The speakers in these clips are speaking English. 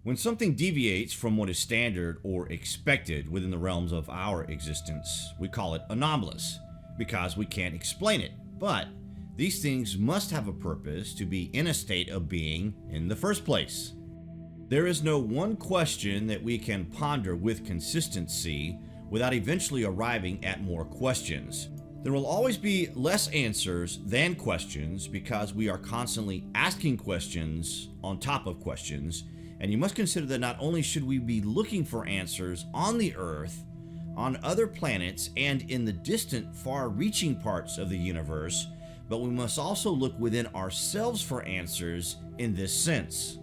When something deviates from what is standard or expected within the realms of our existence, we call it anomalous, because we can't explain it. But these things must have a purpose to be in a state of being in the first place. There is no one question that we can ponder with consistency without eventually arriving at more questions. There will always be less answers than questions because we are constantly asking questions on top of questions, and you must consider that not only should we be looking for answers on the Earth, on other planets, and in the distant, far-reaching parts of the universe, but we must also look within ourselves for answers in this sense.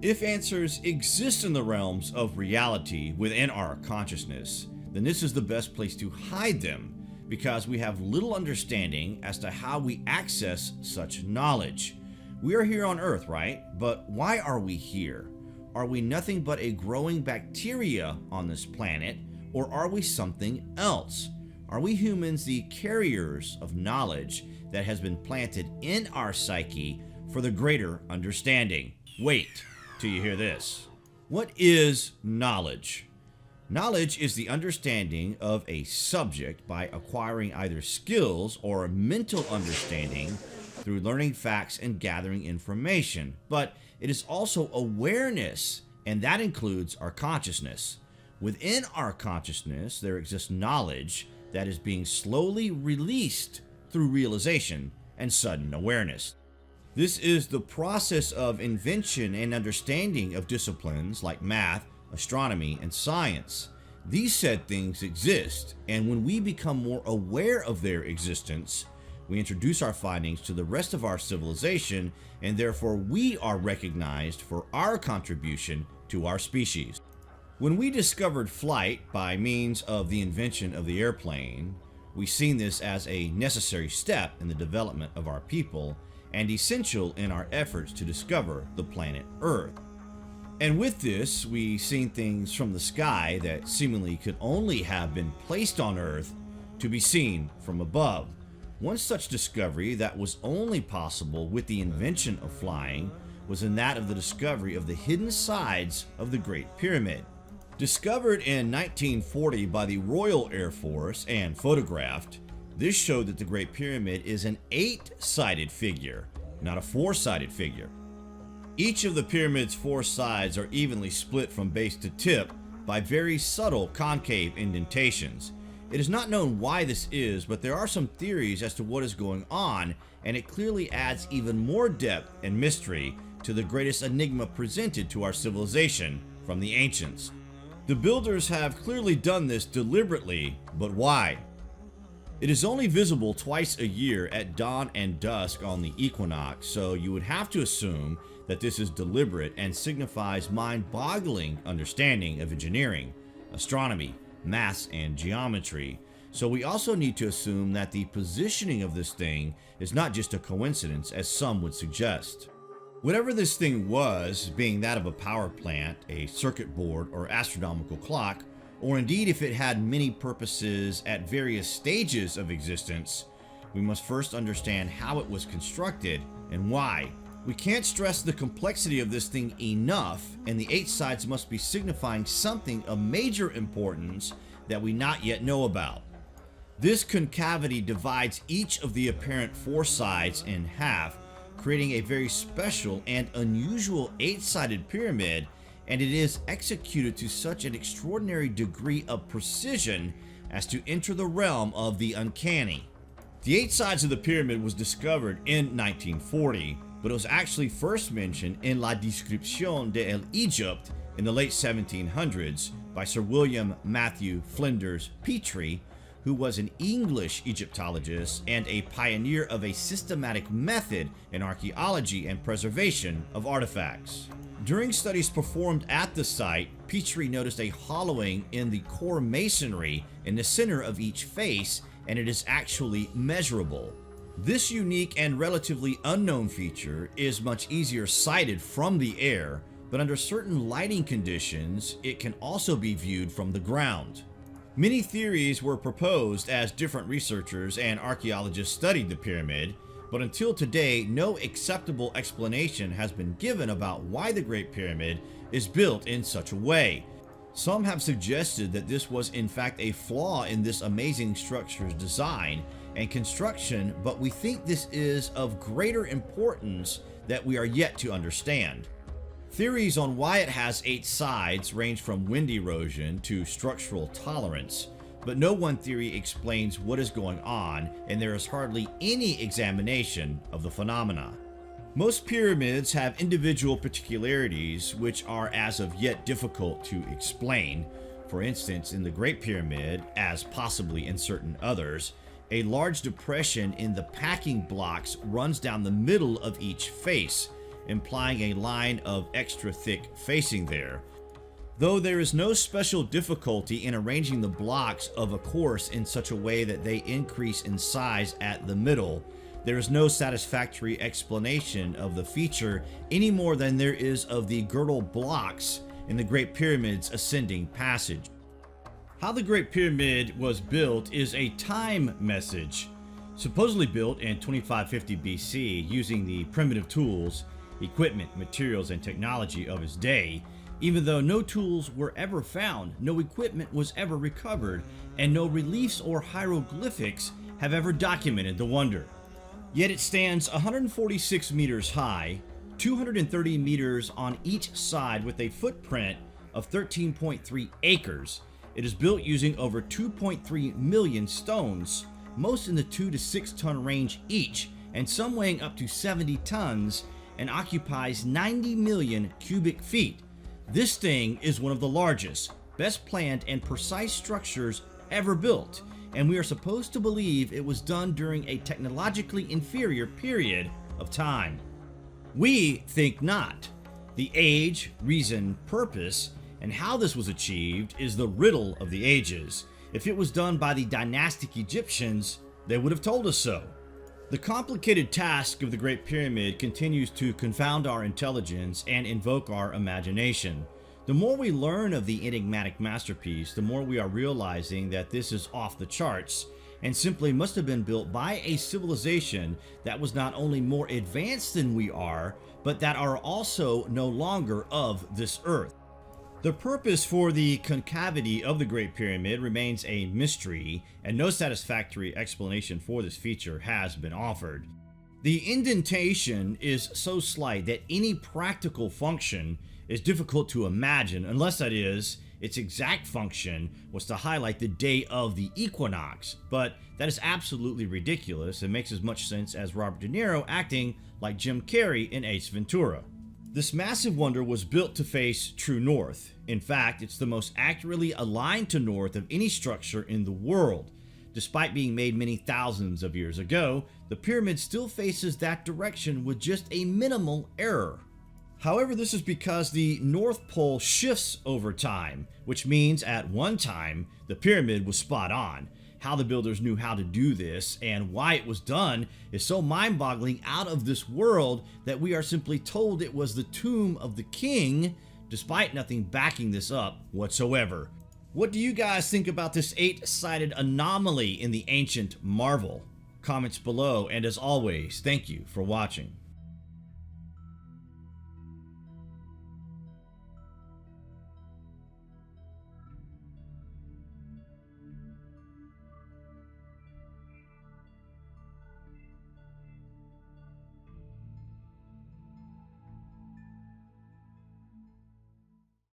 If answers exist in the realms of reality within our consciousness, then this is the best place to hide them, because we have little understanding as to how we access such knowledge. We are here on Earth, right? But why are we here? Are we nothing but a growing bacteria on this planet, or are we something else? Are we humans the carriers of knowledge that has been planted in our psyche for the greater understanding? Wait till you hear this. What is knowledge? Knowledge is the understanding of a subject by acquiring either skills or mental understanding through learning facts and gathering information. But it is also awareness, and that includes our consciousness. Within our consciousness, there exists knowledge that is being slowly released through realization and sudden awareness. This is the process of invention and understanding of disciplines like math, astronomy, and science. These said things exist, and when we become more aware of their existence, we introduce our findings to the rest of our civilization, and therefore we are recognized for our contribution to our species. When we discovered flight by means of the invention of the airplane, we seen this as a necessary step in the development of our people and essential in our efforts to discover the planet Earth. And with this, we seen things from the sky that seemingly could only have been placed on Earth to be seen from above. One such discovery that was only possible with the invention of flying was in that of the discovery of the hidden sides of the Great Pyramid. Discovered in 1940 by the Royal Air Force and photographed, this showed that the Great Pyramid is an 8-sided figure, not a 4-sided figure. Each of the pyramid's 4 sides are evenly split from base to tip by very subtle concave indentations. It is not known why this is, but there are some theories as to what is going on, and it clearly adds even more depth and mystery to the greatest enigma presented to our civilization from the ancients. The builders have clearly done this deliberately, but why? It is only visible twice a year at dawn and dusk on the equinox, so you would have to assume that this is deliberate and signifies mind-boggling understanding of engineering, astronomy, maths, and geometry. So we also need to assume that the positioning of this thing is not just a coincidence, as some would suggest. Whatever this thing was, being that of a power plant, a circuit board, or astronomical clock, or indeed if it had many purposes at various stages of existence, we must first understand how it was constructed and why. We can't stress the complexity of this thing enough, and the 8 sides must be signifying something of major importance that we not yet know about. This concavity divides each of the apparent 4 sides in half, creating a very special and unusual 8-sided pyramid, and it is executed to such an extraordinary degree of precision as to enter the realm of the uncanny. The 8 sides of the pyramid was discovered in 1940, but it was actually first mentioned in La Description d'Egypte in the late 1700s by Sir William Matthew Flinders Petrie, who was an English Egyptologist and a pioneer of a systematic method in archaeology and preservation of artifacts. During studies performed at the site, Petrie noticed a hollowing in the core masonry in the center of each face, and it is actually measurable. This unique and relatively unknown feature is much easier sighted from the air, but under certain lighting conditions, it can also be viewed from the ground. Many theories were proposed as different researchers and archaeologists studied the pyramid, But until today, no acceptable explanation has been given about why the Great Pyramid is built in such a way. Some have suggested that this was in fact a flaw in this amazing structure's design and construction, but we think this is of greater importance that we are yet to understand. Theories on why it has 8 sides range from wind erosion to structural tolerance, but no one theory explains what is going on, and there is hardly any examination of the phenomena. Most pyramids have individual particularities which are as of yet difficult to explain. For instance, in the Great Pyramid, as possibly in certain others, a large depression in the packing blocks runs down the middle of each face, implying a line of extra thick facing there. Though there is no special difficulty in arranging the blocks of a course in such a way that they increase in size at the middle, there is no satisfactory explanation of the feature any more than there is of the girdle blocks in the Great Pyramid's ascending passage. How the Great Pyramid was built is a time message. Supposedly built in 2550 BC using the primitive tools, equipment, materials, and technology of his day, even though no tools were ever found, no equipment was ever recovered, and no reliefs or hieroglyphics have ever documented the wonder. Yet it stands 146 meters high, 230 meters on each side with a footprint of 13.3 acres. It is built using over 2.3 million stones, most in the 2 to 6 ton range each, and some weighing up to 70 tons, and occupies 90 million cubic feet. This thing is one of the largest, best planned, and precise structures ever built, and we are supposed to believe it was done during a technologically inferior period of time. We think not. The age, reason, purpose, and how this was achieved is the riddle of the ages. If it was done by the dynastic Egyptians, they would have told us so. The complicated task of the Great Pyramid continues to confound our intelligence and invoke our imagination. The more we learn of the enigmatic masterpiece, the more we are realizing that this is off the charts and simply must have been built by a civilization that was not only more advanced than we are, but that are also no longer of this earth. The purpose for the concavity of the Great Pyramid remains a mystery, and no satisfactory explanation for this feature has been offered. The indentation is so slight that any practical function is difficult to imagine, unless that is, its exact function was to highlight the day of the equinox, but that is absolutely ridiculous and makes as much sense as Robert De Niro acting like Jim Carrey in Ace Ventura. This massive wonder was built to face true north. In fact, it's the most accurately aligned to north of any structure in the world. Despite being made many thousands of years ago, the pyramid still faces that direction with just a minimal error. However, this is because the North Pole shifts over time, which means at one time, the pyramid was spot on. How the builders knew how to do this and why it was done is so mind-boggling, out of this world, that we are simply told it was the tomb of the king, despite nothing backing this up whatsoever. What do you guys think about this 8-sided anomaly in the ancient marvel? Comments below, and as always, thank you for watching.